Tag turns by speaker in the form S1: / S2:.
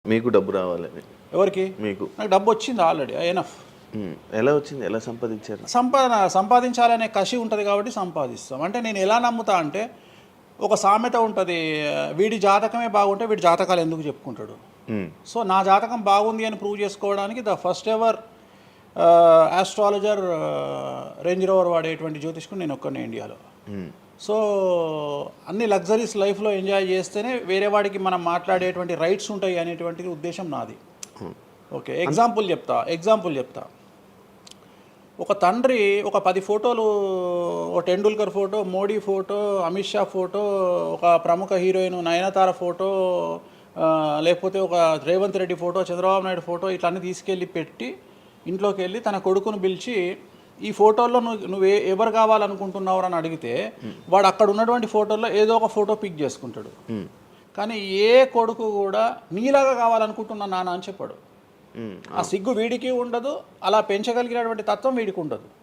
S1: మీకు డబ్బు రావాలని.
S2: ఎవరికి?
S1: మీకు.
S2: నాకు డబ్బు వచ్చింది ఆల్రెడీ ఎనఫ్.
S1: ఎలా వచ్చింది? ఎలా సంపాదించారు?
S2: సంపాదించాలనే కసి ఉంటుంది కాబట్టి సంపాదిస్తాం. అంటే నేను ఎలా నమ్ముతా అంటే ఒక సామెత ఉంటుంది, వీడి జాతకమే బాగుంటే వీడి జాతకాలు ఎందుకు చెప్పుకుంటాడు. సో నా జాతకం బాగుంది అని ప్రూవ్ చేసుకోవడానికి the first ever astrologer range rover వాడేటువంటి జ్యోతిష్కుడు నేను ఒక్కనే ఇండియాలో. సో అన్ని లగ్జరీస్ లైఫ్లో ఎంజాయ్ చేస్తేనే వేరే వాడికి మనం మాట్లాడేటువంటి రైట్స్ ఉంటాయి అనేటువంటి ఉద్దేశం నాది. ఓకే, ఎగ్జాంపుల్ చెప్తా. ఒక తండ్రి ఒక 10 ఫోటోలు, ఒక Tendulkar photo, Modi photo, Amit Shah photo, ఒక ప్రముఖ హీరోయిన్ నయనతార ఫోటో, లేకపోతే ఒక రేవంత్ రెడ్డి ఫోటో, చంద్రబాబు నాయుడు ఫోటో ఇట్లన్నీ తీసుకెళ్ళి పెట్టి ఇంట్లోకి వెళ్ళి తన కొడుకును పిలిచి ఈ ఫోటోల్లో నువ్వు ఎవరు కావాలనుకుంటున్నావు అని అడిగితే వాడు అక్కడ ఉన్నటువంటి ఫోటోల్లో ఏదో ఒక ఫోటో పిక్ చేసుకుంటాడు. కానీ ఏ కొడుకు కూడా నీలాగా కావాలనుకుంటున్నా నాన్న అని చెప్పాడు. ఆ సిగ్గు వీడికి ఉండదు, అలా పెంచగలిగినటువంటి తత్వం వీడికి ఉండదు.